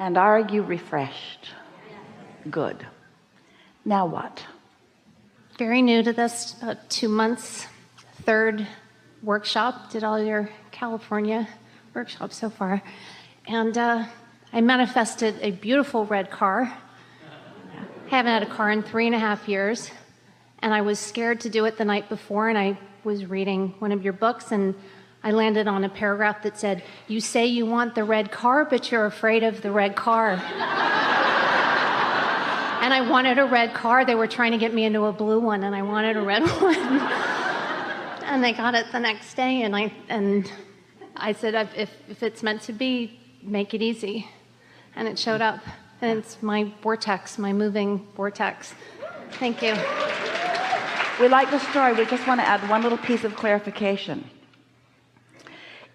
And are you refreshed? Good. Now what? Very new to this, about 2 months. Third workshop, did all your California workshops so far. And I manifested a beautiful red car. Haven't had a car in 3.5 years. And I was scared to do it the night before, and I was reading one of your books, and I landed on a paragraph that said, "You say you want the red car, but you're afraid of the red car." And I wanted a red car. They were trying to get me into a blue one, and I wanted a red one. And they got it the next day, and I said, if it's meant to be, make it easy. And it showed up. And it's my vortex, my moving vortex. Thank you. We like the story. We just want to add one little piece of clarification.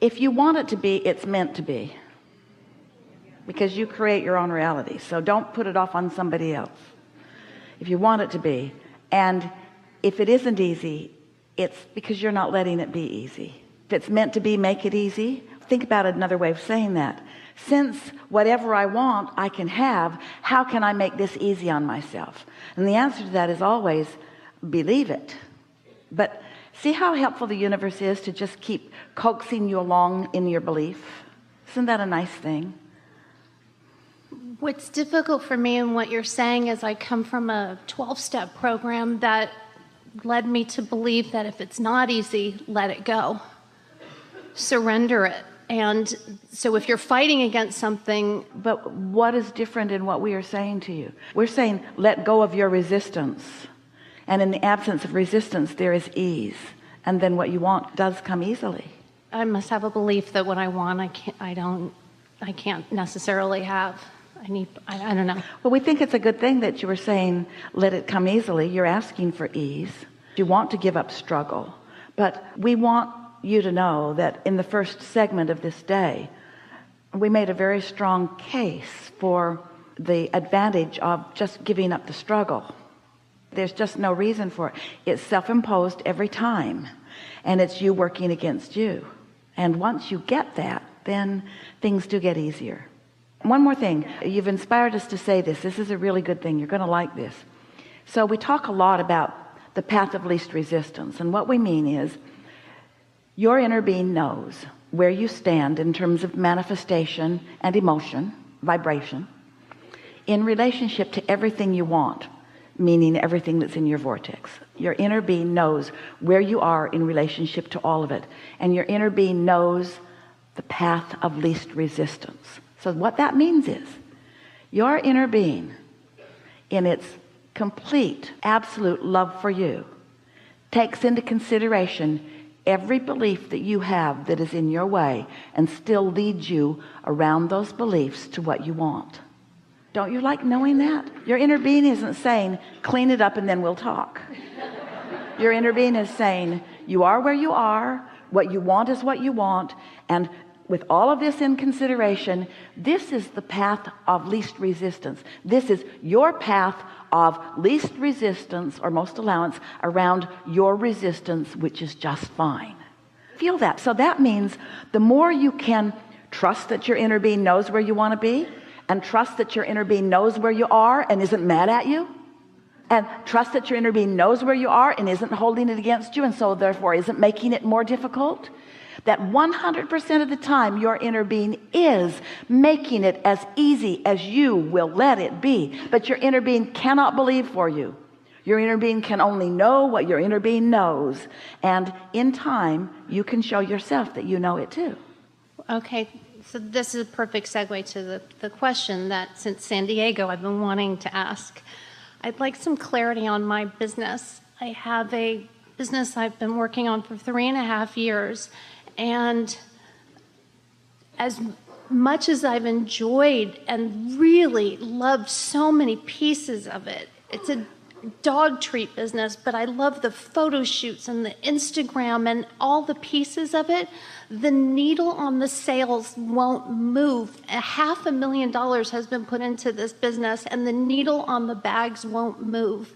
If you want it to be, it's meant to be, because you create your own reality. So don't put it off on somebody else. If you want it to be, and if it isn't easy, it's because you're not letting it be easy. If it's meant to be, make it easy. Think about another way of saying that. Since whatever I want I can have, how can I make this easy on myself? And the answer to that is always believe it. But see how helpful the universe is to just keep coaxing you along in your belief? Isn't that a nice thing? What's difficult for me in what you're saying is I come from a 12-step program that led me to believe that if it's not easy, let it go. Surrender it. And so if you're fighting against something... But what is different in what we are saying to you? We're saying let go of your resistance. And in the absence of resistance, there is ease. And then what you want does come easily. I must have a belief that what I want, I can't necessarily have. I don't know. Well, we think it's a good thing that you were saying, let it come easily. You're asking for ease. You want to give up struggle. But we want you to know that in the first segment of this day, we made a very strong case for the advantage of just giving up the struggle. There's just no reason for it. It's self-imposed every time, and it's you working against you. And once you get that, then things do get easier. One more thing. You've inspired us to say this. This is a really good thing. You're going to like this. So we talk a lot about the path of least resistance, and what we mean is your inner being knows where you stand in terms of manifestation and emotion, vibration, in relationship to everything you want, meaning everything that's in your vortex. Your inner being knows where you are in relationship to all of it, and your inner being knows the path of least resistance. So what that means is your inner being, in its complete, absolute love for you, takes into consideration every belief that you have that is in your way and still leads you around those beliefs to what you want. Don't you like knowing that? Your inner being isn't saying, clean it up and then we'll talk. Your inner being is saying, you are where you are, what you want is what you want, and with all of this in consideration, this is the path of least resistance. This is your path of least resistance, or most allowance, around your resistance, which is just fine. Feel that. So that means the more you can trust that your inner being knows where you want to be, and trust that your inner being knows where you are and isn't mad at you, and trust that your inner being knows where you are and isn't holding it against you, and so therefore isn't making it more difficult, that 100% of the time your inner being is making it as easy as you will let it be. But your inner being cannot believe for you. Your inner being can only know what your inner being knows, and in time you can show yourself that you know it too. Okay, so this is a perfect segue to the question that since San Diego I've been wanting to ask. I'd like some clarity on my business. I have a business I've been working on for 3.5 years, and as much as I've enjoyed and really loved so many pieces of it, it's a dog treat business, but I love the photo shoots and the Instagram and all the pieces of it. The needle on the sales won't move. $500,000 has been put into this business, and the needle on the bags won't move.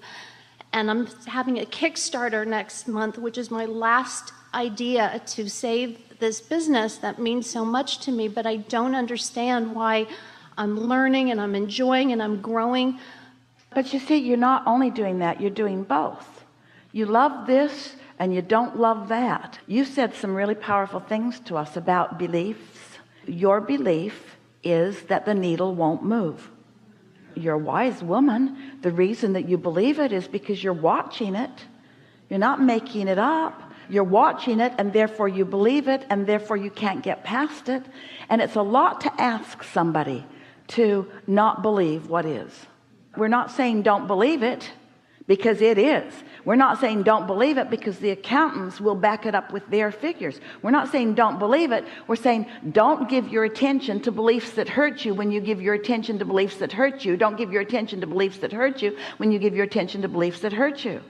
And I'm having a Kickstarter next month, which is my last idea to save this business that means so much to me, but I don't understand why I'm learning and I'm enjoying and I'm growing. But you see, you're not only doing that, you're doing both. You love this and you don't love that. You said some really powerful things to us about beliefs. Your belief is that the needle won't move. You're a wise woman. The reason that you believe it is because you're watching it. You're not making it up. You're watching it, and therefore you believe it, and therefore you can't get past it. And it's a lot to ask somebody to not believe what is. We're not saying don't believe it, because it is. We're not saying don't believe it because the accountants will back it up with their figures. We're not saying don't believe it. We're saying don't give your attention to beliefs that hurt you when you give your attention to beliefs that hurt you. Don't give your attention to beliefs that hurt you when you give your attention to beliefs that hurt you.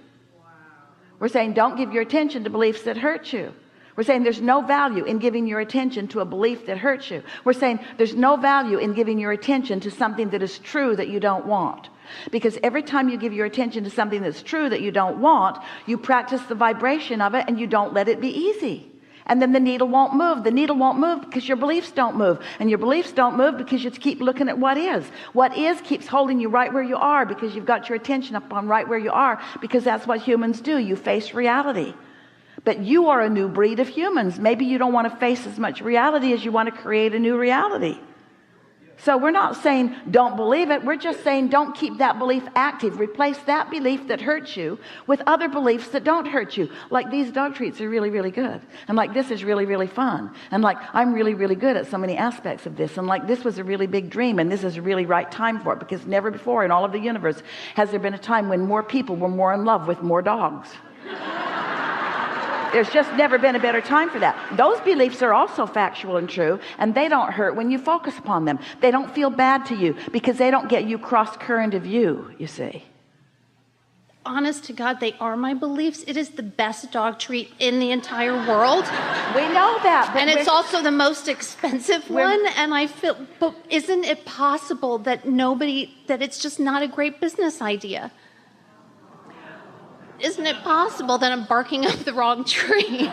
We're saying don't give your attention to beliefs that hurt you. We're saying there's no value in giving your attention to a belief that hurts you. We're saying there's no value in giving your attention to something that is true that you don't want. Because every time you give your attention to something that's true that you don't want, you practice the vibration of it and you don't let it be easy. And then the needle won't move. The needle won't move because your beliefs don't move. And your beliefs don't move because you keep looking at what is. What is keeps holding you right where you are because you've got your attention upon right where you are, because that's what humans do. You face reality. But you are a new breed of humans. Maybe you don't want to face as much reality as you want to create a new reality. So we're not saying don't believe it. We're just saying don't keep that belief active. Replace that belief that hurts you with other beliefs that don't hurt you. Like these dog treats are really, really good. And like this is really, really fun. And like I'm really, really good at so many aspects of this. And like this was a really big dream. And this is a really right time for it, because never before in all of the universe has there been a time when more people were more in love with more dogs. There's just never been a better time for that. Those beliefs are also factual and true, and they don't hurt when you focus upon them. They don't feel bad to you because they don't get you cross current of you see. Honest to God, they are my beliefs. It is the best dog treat in the entire world. We know that. And it's also the most expensive one. And I feel, but isn't it possible that that it's just not a great business idea? Isn't it possible that I'm barking up the wrong tree?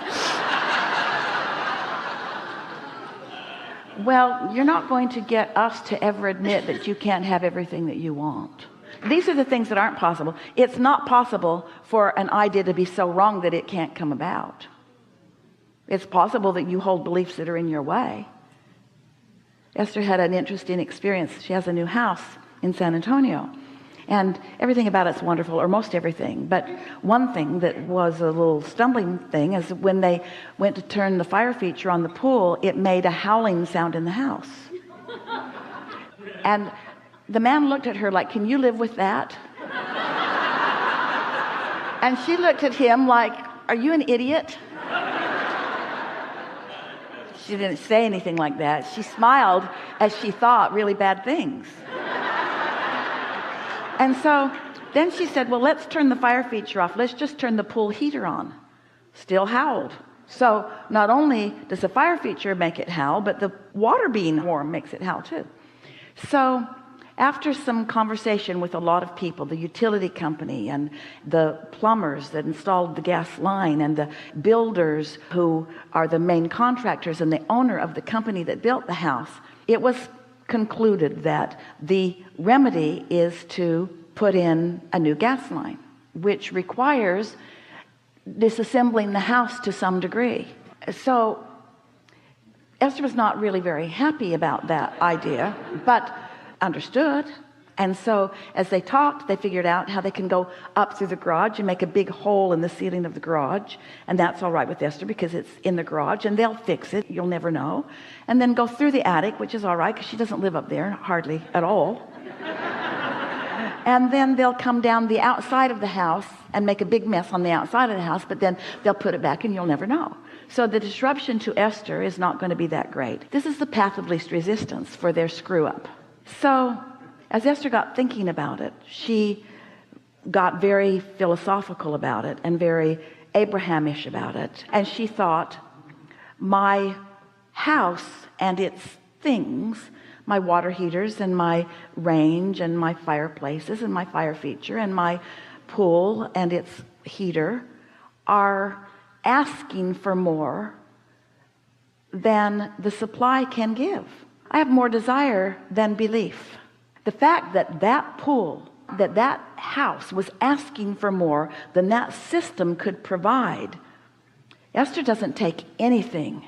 Well, you're not going to get us to ever admit that you can't have everything that you want. These are the things that aren't possible. It's not possible for an idea to be so wrong that it can't come about. It's possible that you hold beliefs that are in your way. Esther had an interesting experience. She has a new house in San Antonio. And everything about it's wonderful, or most everything. But one thing that was a little stumbling thing is when they went to turn the fire feature on the pool, it made a howling sound in the house. And the man looked at her like, "Can you live with that?" And she looked at him like, "Are you an idiot?" She didn't say anything like that. She smiled as she thought really bad things. And so then she said, "Well, let's turn the fire feature off. Let's just turn the pool heater on." Still howled. So not only does the fire feature make it howl, but the water being warm makes it howl too. So after some conversation with a lot of people, the utility company and the plumbers that installed the gas line and the builders who are the main contractors and the owner of the company that built the house, it was concluded that the remedy is to put in a new gas line, which requires disassembling the house to some degree. So Esther was not really very happy about that idea, but understood. And so as they talked, they figured out how they can go up through the garage and make a big hole in the ceiling of the garage. And that's all right with Esther because it's in the garage and they'll fix it. You'll never know. And then go through the attic, which is all right because she doesn't live up there hardly at all. And then they'll come down the outside of the house and make a big mess on the outside of the house, but then they'll put it back and you'll never know. So the disruption to Esther is not going to be that great. This is the path of least resistance for their screw up. So as Esther got thinking about it, she got very philosophical about it and very Abrahamish about it. And she thought, my house and its things, my water heaters and my range and my fireplaces and my fire feature and my pool and its heater are asking for more than the supply can give. I have more desire than belief. The fact that that pool, that house was asking for more than that system could provide. Esther doesn't take anything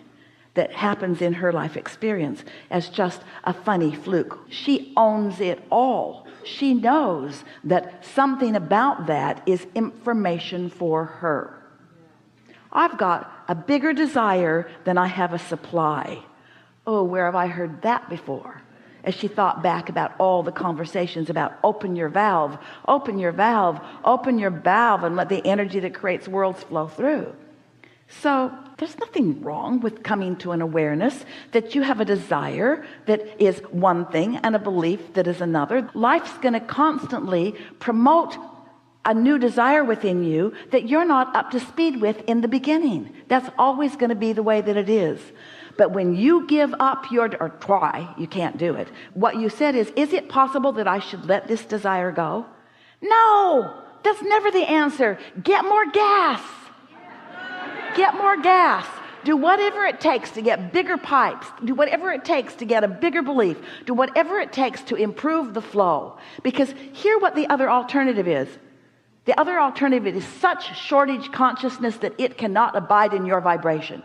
that happens in her life experience as just a funny fluke. She owns it all. She knows that something about that is information for her. I've got a bigger desire than I have a supply. Oh, where have I heard that before? As she thought back about all the conversations about open your valve, open your valve, open your valve, and let the energy that creates worlds flow through. So there's nothing wrong with coming to an awareness that you have a desire that is one thing and a belief that is another. Life's going to constantly promote a new desire within you that you're not up to speed with in the beginning. That's always going to be the way that it is. But when you give up or try, you can't do it. What you said is it possible that I should let this desire go? No, that's never the answer. Get more gas. Get more gas. Do whatever it takes to get bigger pipes. Do whatever it takes to get a bigger belief. Do whatever it takes to improve the flow. Because here's what the other alternative is. The other alternative is such shortage consciousness that it cannot abide in your vibration.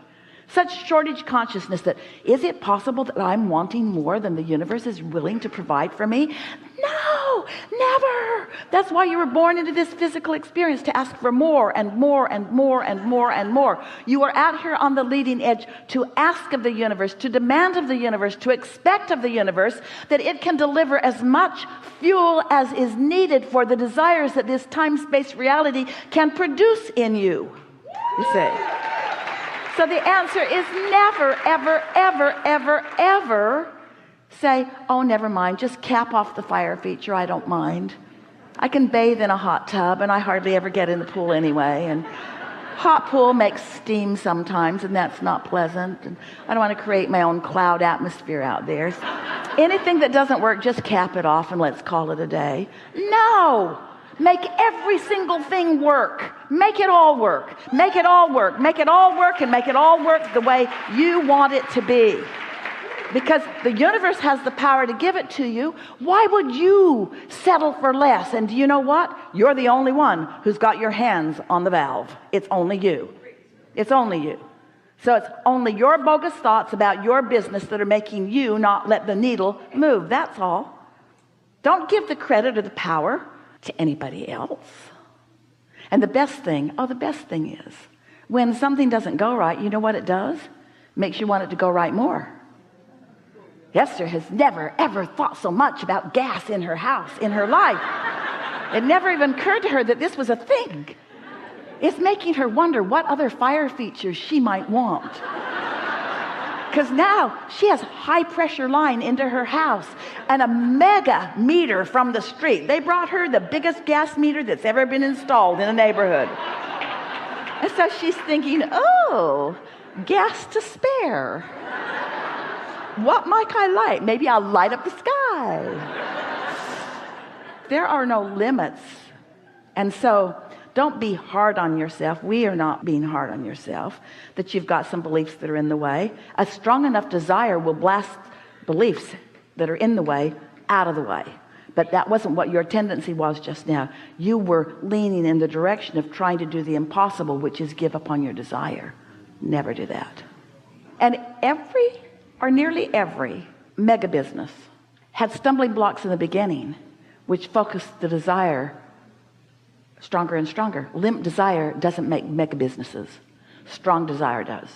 Such shortage consciousness that, is it possible that I'm wanting more than the universe is willing to provide for me? No, never. That's why you were born into this physical experience, to ask for more and more and more and more and more. You are out here on the leading edge to ask of the universe, to demand of the universe, to expect of the universe that it can deliver as much fuel as is needed for the desires that this time-space reality can produce in you. You see? So the answer is never, ever, ever, ever, ever say, oh, never mind, just cap off the fire feature, I don't mind. I can bathe in a hot tub and I hardly ever get in the pool anyway. And hot pool makes steam sometimes and that's not pleasant. And I don't want to create my own cloud atmosphere out there. So anything that doesn't work, just cap it off and let's call it a day. No! Make every single thing work. Make it all work. Make it all work. Make it all work and make it all work the way you want it to be. Because the universe has the power to give it to you. Why would you settle for less? And do you know what? You're the only one who's got your hands on the valve. It's only you. It's only you. So it's only your bogus thoughts about your business that are making you not let the needle move. That's all. Don't give the credit or the power to anybody else. And the best thing is when something doesn't go right, you know what it does? Makes you want it to go right more. Esther has never ever thought so much about gas in her house, in her life. It never even occurred to her that this was a thing. It's making her wonder what other fire features she might want. Because now she has high pressure line into her house and a mega meter from the street. They brought her the biggest gas meter that's ever been installed in a neighborhood. And so she's thinking, oh, gas to spare. What might I light? Maybe I'll light up the sky. There are no limits. And so don't be hard on yourself. We are not being hard on yourself that you've got some beliefs that are in the way. A strong enough desire will blast beliefs that are in the way out of the way. But that wasn't what your tendency was just now. You were leaning in the direction of trying to do the impossible, which is give up on your desire. Never do that. And nearly every mega business had stumbling blocks in the beginning, which focused the desire stronger and stronger. Limp desire doesn't make mega businesses. Strong desire does.